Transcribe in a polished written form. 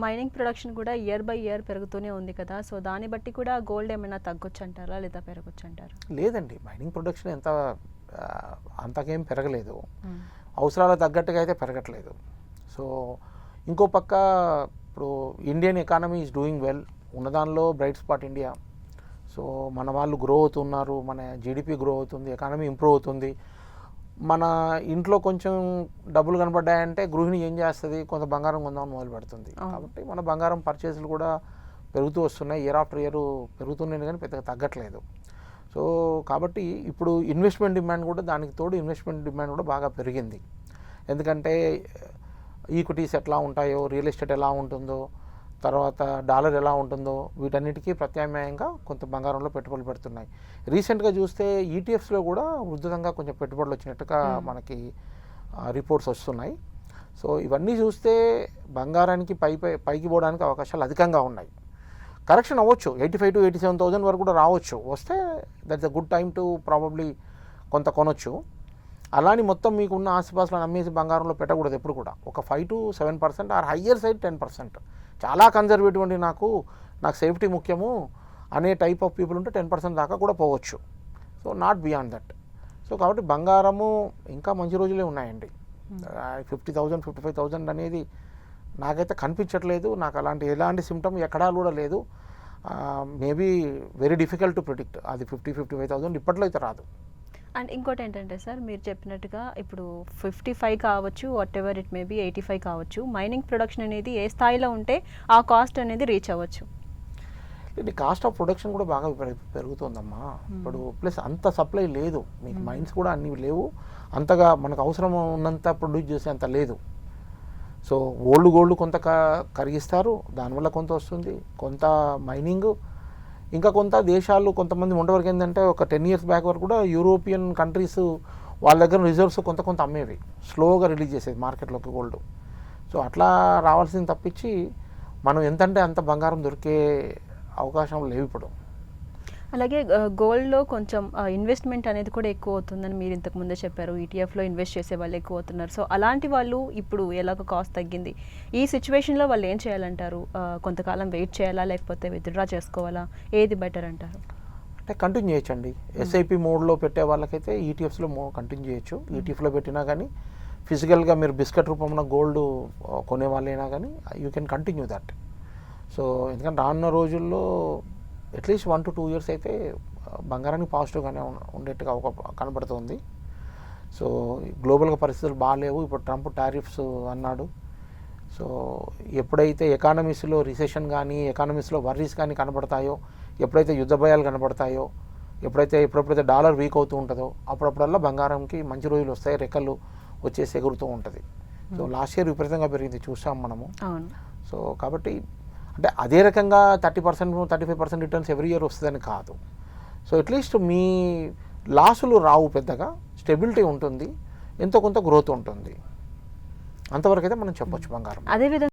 Mining production కూడా year by year పెరుగుతూనే ఉంది కదా, సో దాన్ని బట్టి కూడా గోల్డ్ ఏమైనా తగ్గొచ్చు అంటారా లేదా పెరగొచ్చు అంటారా? లేదండి, మైనింగ్ ప్రొడక్షన్ అంతకేం పెరగలేదు, అవసరాలకు తగ్గట్టుగా అయితే పెరగట్లేదు. సో ఇంకో పక్క ఇప్పుడు Indian economy is doing well, ఉన్నదానిలో బ్రైట్ స్పాట్ ఇండియా. సో మన వాళ్ళు గ్రో అవుతున్నారు, మన జీడిపి గ్రో అవుతుంది, ఎకానమీ ఇంప్రూవ్ అవుతుంది. మన ఇంట్లో కొంచెం డబ్బులు కనపడ్డాయంటే గృహిణి ఏం చేస్తుంది, కొంత బంగారం కొందామని మొదలు పెడుతుంది. కాబట్టి మన బంగారం పర్చేసులు కూడా పెరుగుతూ వస్తున్నాయి, ఇయర్ ఆఫ్టర్ ఇయర్ పెరుగుతున్నాయి, కానీ పెద్దగా తగ్గట్లేదు. సో కాబట్టి ఇప్పుడు ఇన్వెస్ట్మెంట్ డిమాండ్ కూడా, దానికి తోడు ఇన్వెస్ట్మెంట్ డిమాండ్ కూడా బాగా పెరిగింది. ఎందుకంటే ఈక్విటీస్ ఎట్లా ఉంటాయో, రియల్ ఎస్టేట్ ఎలా ఉంటుందో, తర్వాత డాలర్ ఎలా ఉంటుందో, వీటన్నిటికీ ప్రత్యామ్నాయంగా కొంత బంగారంలో పెట్టుబడులు పెడుతున్నాయి. రీసెంట్గా చూస్తే ఈటీఎఫ్స్లో కూడా ఉధృతంగా కొంచెం పెట్టుబడులు వచ్చినట్టుగా మనకి రిపోర్ట్స్ వస్తున్నాయి. సో ఇవన్నీ చూస్తే బంగారానికి పైకి పోవడానికి అవకాశాలు అధికంగా ఉన్నాయి. కరెక్షన్ అవ్వచ్చు, 85,000 to 87,000 వరకు కూడా రావచ్చు. వస్తే that's a good time to probably కొంత కొనొచ్చు. అలాని మొత్తం మీకున్న ఆస్తిపాస్తులను అమ్మేసి బంగారంలో పెట్టకూడదు ఎప్పుడు కూడా. ఒక 5 to 7% ఆర్ హయ్యర్ సైడ్ 10%. చాలా కన్జర్వేటివ్ అండి, నాకు సేఫ్టీ ముఖ్యము అనే టైప్ ఆఫ్ పీపుల్ ఉంటే 10% దాకా కూడా పోవచ్చు. So not beyond that. So కాబట్టి బంగారము ఇంకా మంచి రోజులే ఉన్నాయండి. 50,000 55,000 అనేది నాకైతే కనిపించట్లేదు. నాకు ఎలాంటి సిమ్టమ్ ఎక్కడా కూడా లేదు. Maybe very difficult to predict. అది 55,000 ఇప్పట్లో అయితే రాదు. అండ్ ఇంకోటి ఏంటంటే సార్, మీరు చెప్పినట్టుగా ఇప్పుడు 55 కావచ్చు, వాట్ ఎవర్ ఇట్ మేబీ 85 కావచ్చు, మైనింగ్ ప్రొడక్షన్ అనేది ఏ స్థాయిలో ఉంటే ఆ కాస్ట్ అనేది రీచ్ అవ్వచ్చు? కాస్ట్ ఆఫ్ ప్రొడక్షన్ కూడా బాగా పెరుగుతుందమ్మా ఇప్పుడు. ప్లస్ అంత సప్లై లేదు, మీకు మైన్స్ కూడా అన్నీ లేవు, అంతగా మనకు అవసరం ఉన్నంత ప్రొడ్యూస్ చేసే అంత లేదు. సో గోల్డ్ కొంత కరిగిస్తారు, దానివల్ల కొంత వస్తుంది, కొంత మైనింగ్, ఇంకా కొంత దేశాలు కొంతమంది ఉండవరకు ఏంటంటే ఒక 10 years బ్యాక్ వరకు కూడా యూరోపియన్ కంట్రీస్ వాళ్ళ దగ్గర రిజర్వ్స్ కొంత అమ్మేవి, స్లోగా రిలీజ్ చేసేది మార్కెట్లోకి గోల్డ్. సో అట్లా రావాల్సింది తప్పించి మనం ఎంతంటే అంత బంగారం దొరికే అవకాశం లేవు ఇప్పుడు. అలాగే గోల్డ్లో కొంచెం ఇన్వెస్ట్మెంట్ అనేది కూడా ఎక్కువ అవుతుందని మీరు ఇంతకు ముందే చెప్పారు. ఈటీఎఫ్లో ఇన్వెస్ట్ చేసే వాళ్ళు ఎక్కువ అవుతున్నారు. సో అలాంటి వాళ్ళు ఇప్పుడు ఎలాగో కాస్ట్ తగ్గింది, ఈ సిచ్యువేషన్లో వాళ్ళు ఏం చేయాలంటారు? కొంతకాలం వెయిట్ చేయాలా, లేకపోతే విత్డ్రా చేసుకోవాలా, ఏది బెటర్ అంటారు? అంటే కంటిన్యూ చేయొచ్చండి. ఎస్ఐపి మోడ్లో పెట్టే వాళ్ళకైతే ఈటీఎఫ్స్లో కంటిన్యూ చేయొచ్చు. ఈటీఎఫ్లో పెట్టినా కానీ ఫిజికల్గా మీరు బిస్కెట్ రూపంలో గోల్డ్ కొనే వాళ్ళైనా కానీ you can continue that. So ఎందుకంటే రానున్న రోజుల్లో అట్లీస్ట్ 1 to 2 years అయితే బంగారానికి పాజిటివ్గానే ఉండేట్టుగా కనబడుతుంది. సో గ్లోబల్గా పరిస్థితులు బాగాలేవు. ఇప్పుడు ట్రంప్ టారిఫ్స్ అన్నాడు. సో ఎప్పుడైతే ఎకానమీస్లో రిసెషన్ కానీ, ఎకానమీస్లో వర్రీస్ కానీ కనబడతాయో, ఎప్పుడైతే యుద్ధ భయాలు కనబడతాయో, ఎప్పుడైతే డాలర్ వీక్ అవుతూ ఉంటుందో, అప్పుడప్పుడల్లా బంగారంకి మంచి రోజులు వస్తాయి, రెక్కలు వచ్చేసి ఎగురుతూ ఉంటుంది. సో లాస్ట్ ఇయర్ విపరీతంగా పెరిగింది, చూసాం మనము. సో కాబట్టి అంటే అదే రకంగా 30% 35% రిటర్న్స్ ఎవ్రీ ఇయర్ వస్తుందని కాదు. సో అట్లీస్ట్ మీ లాసులు రావు, పెద్దగా స్టెబిలిటీ ఉంటుంది, ఎంతో కొంత గ్రోత్ ఉంటుంది, అంతవరకు అయితే మనం చెప్పొచ్చు బంగారం. అదేవిధంగా